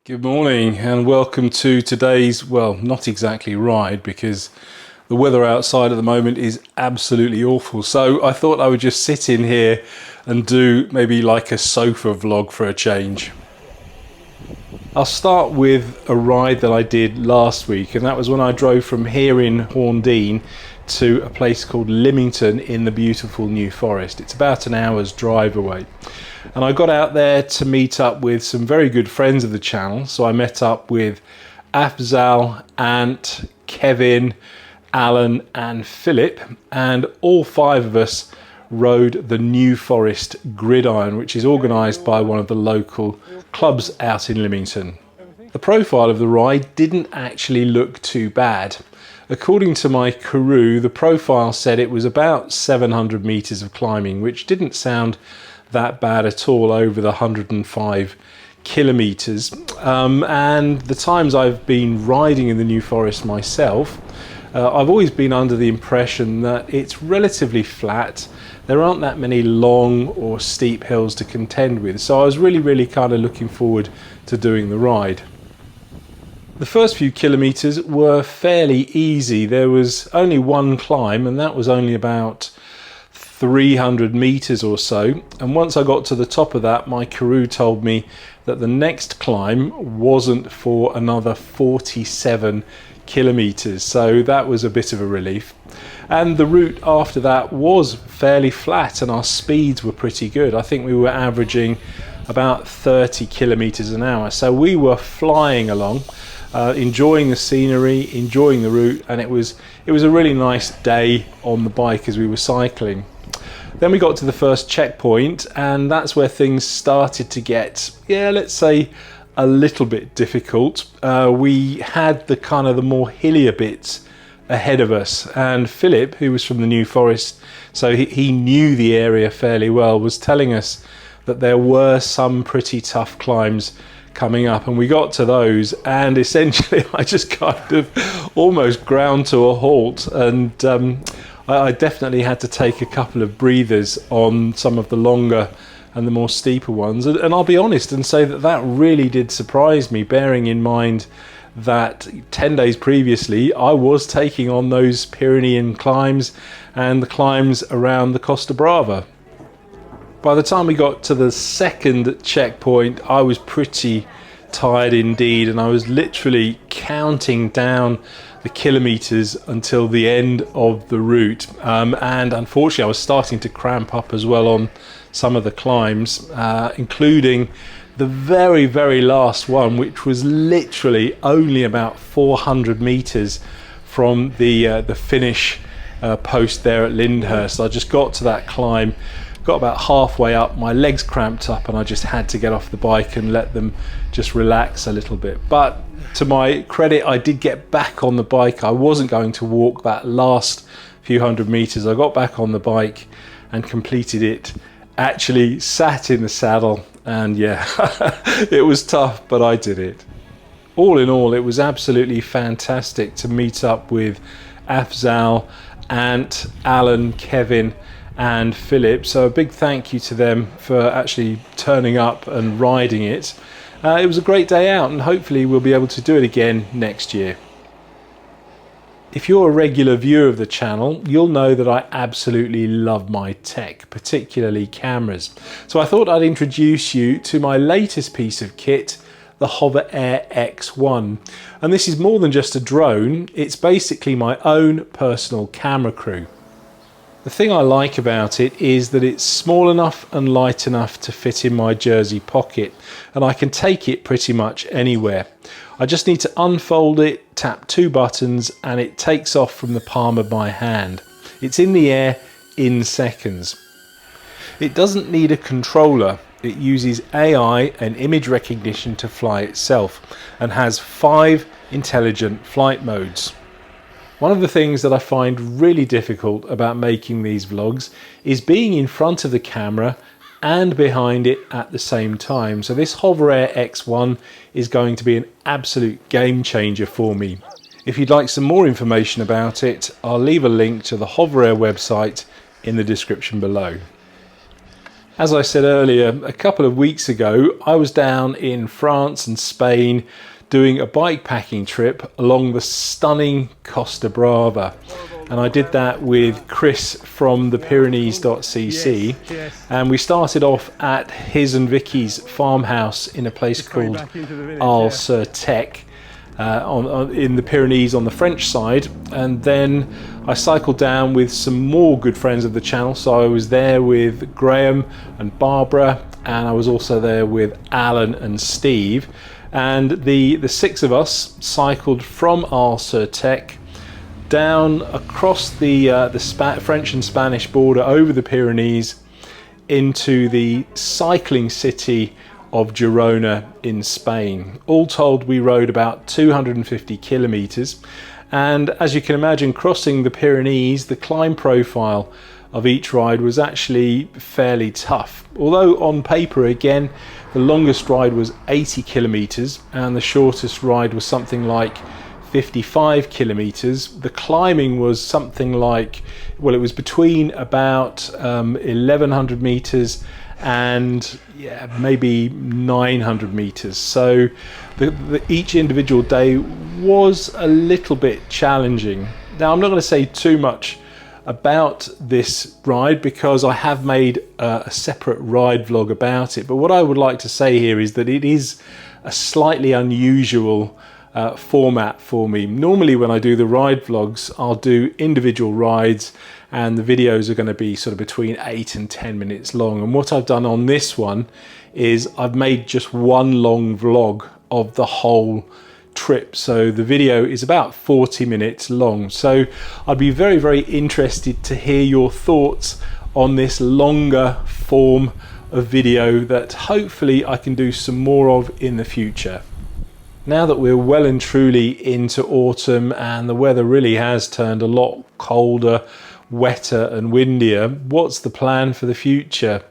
Good morning and welcome to today's, well, not exactly ride because the weather outside at the moment is absolutely awful. So I thought I would just sit in here and do maybe like a sofa vlog for a change. I'll start with a ride that I did last week, and that was when I drove from here in Horndean to a place called Lymington in the beautiful New Forest. It's about an hour's drive away. And I got out there to meet up with some very good friends of the channel. So I met up with Afzal, Ant, Kevin, Alan and Philip, and all five of us rode the New Forest Gridiron, which is organised by one of the local clubs out in Lymington. The profile of the ride didn't actually look too bad. According to my Karoo, the profile said it was about 700 metres of climbing, which didn't sound that bad at all over the 105 kilometres. And the times I've been riding in the New Forest myself, I've always been under the impression that it's relatively flat. There aren't that many long or steep hills to contend with, so I was really kind of looking forward to doing the ride. The first few kilometres were fairly easy. There was only one climb, and that was only about 300 metres or so, and once I got to the top of that, my Karoo told me that the next climb wasn't for another 47 kilometres, so that was a bit of a relief. And the route after that was fairly flat and our speeds were pretty good. I think we were averaging about 30 kilometres an hour, so we were flying along, enjoying the scenery, enjoying the route, and it was a really nice day on the bike as we were cycling. Then we got to the first checkpoint, and that's where things started to get, let's say, a little bit difficult. We had the more hillier bits ahead of us, and Philip, who was from the New Forest, so he knew the area fairly well, was telling us that there were some pretty tough climbs coming up, and we got to those, and essentially I just kind of almost ground to a halt, and I definitely had to take a couple of breathers on some of the longer and the more steeper ones. And I'll be honest and say that that really did surprise me, bearing in mind that 10 days previously I was taking on those Pyrenean climbs and the climbs around the Costa Bravo. By the time we got to the second checkpoint, I was pretty tired indeed, and I was literally counting down the kilometres until the end of the route, and unfortunately I was starting to cramp up as well on some of the climbs, including the very last one, which was literally only about 400 metres from the finish post there at Lyndhurst. I just got to that climb, got about halfway up, my legs cramped up, and I just had to get off the bike and let them just relax a little bit. But to my credit, I did get back on the bike. I wasn't going to walk that last few hundred metres. I got back on the bike and completed it. Actually sat in the saddle, and it was tough, but I did it. All in all, it was absolutely fantastic to meet up with Afzal, Ant, Alan, Kevin and Philip, so a big thank you to them for actually turning up and riding it. It was a great day out, and hopefully we'll be able to do it again next year. If you're a regular viewer of the channel, you'll know that I absolutely love my tech, particularly cameras. So I thought I'd introduce you to my latest piece of kit, the HOVERAir X1. And this is more than just a drone, it's basically my own personal camera crew. The thing I like about it is that it's small enough and light enough to fit in my jersey pocket, and I can take it pretty much anywhere. I just need to unfold it, tap two buttons, and it takes off from the palm of my hand. It's in the air in seconds. It doesn't need a controller. It uses AI and image recognition to fly itself, and has 5 intelligent flight modes. One of the things that I find really difficult about making these vlogs is being in front of the camera and behind it at the same time. So this HOVERAir X1 is going to be an absolute game changer for me. If you'd like some more information about it, I'll leave a link to the HOVERAir website in the description below. As I said earlier, a couple of weeks ago, I was down in France and Spain doing a bike packing trip along the stunning Costa Bravo. And I did that with Chris from the Pyrenees.cc. And we started off at his and Vicky's farmhouse in a place called halt, in the Pyrenees on the French side, and then I cycled down with some more good friends of the channel. So I was there with Graham and Barbara, and I was also there with Alan and Steve, and the six of us cycled from halt down across the French and Spanish border over the Pyrenees into the cycling city of Girona in Spain. All told, we rode about 250 kilometers, and as you can imagine, crossing the Pyrenees, the climb profile of each ride was actually fairly tough. Although on paper, again, the longest ride was 80 kilometers and the shortest ride was something like 55 kilometers. The climbing was something like, well, it was between about 1100 meters and maybe 900 meters. So each individual day was a little bit challenging. Now, I'm not going to say too much about this ride because I have made a separate ride vlog about it, but what I would like to say here is that it is a slightly unusual format for me. Normally when I do the ride vlogs, I'll do individual rides and the videos are going to be sort of between 8 and 10 minutes long, and what I've done on this one is I've made just one long vlog of the whole trip. So the video is about 40 minutes long. So I'd be very, very interested to hear your thoughts on this longer form of video that hopefully I can do some more of in the future. Now that we're well and truly into autumn and the weather really has turned a lot colder, wetter and windier, what's the plan for the future?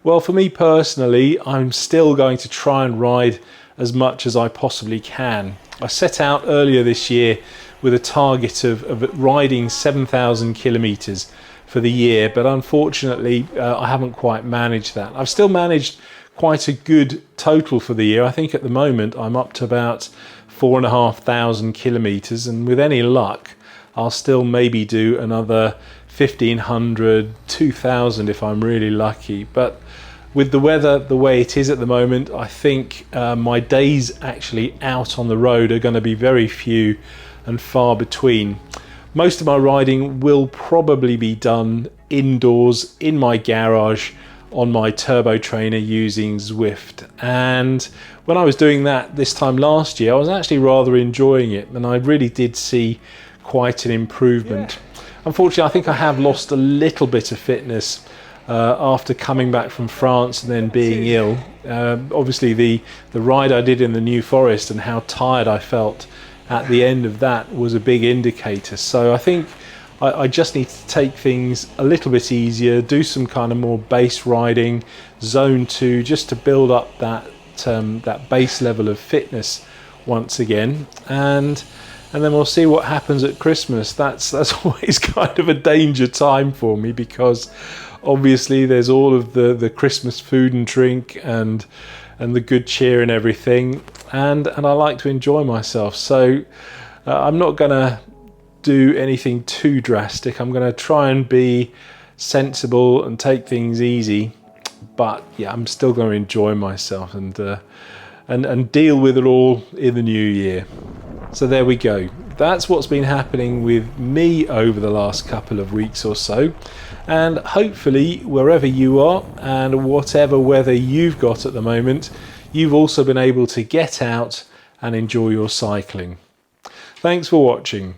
Well, for me personally, I'm still going to try and ride as much as I possibly can. I set out earlier this year with a target of riding 7,000 kilometers for the year, but unfortunately I haven't quite managed that. I've still managed quite a good total for the year. I think at the moment I'm up to about 4,500 kilometers, and with any luck I'll still maybe do another 1,500, 2,000 if I'm really lucky. But with the weather the way it is at the moment, I think my days actually out on the road are going to be very few and far between. Most of my riding will probably be done indoors in my garage on my turbo trainer using Zwift, and when I was doing that this time last year I was actually rather enjoying it and I really did see quite an improvement. Unfortunately, I think I have lost a little bit of fitness after coming back from France and then being ill. Obviously the ride I did in the New Forest and how tired I felt at the end of that was a big indicator. So I think I just need to take things a little bit easier, do some kind of more base riding, zone 2, just to build up that base level of fitness once again, and then we'll see what happens at Christmas. That's always kind of a danger time for me because obviously there's all of the Christmas food and drink and the good cheer and everything, and I like to enjoy myself. So I'm not gonna do anything too drastic. I'm going to try and be sensible and take things easy, but yeah, I'm still going to enjoy myself and deal with it all in the new year. So there we go. That's what's been happening with me over the last couple of weeks or so, and hopefully wherever you are and whatever weather you've got at the moment, you've also been able to get out and enjoy your cycling. Thanks for watching.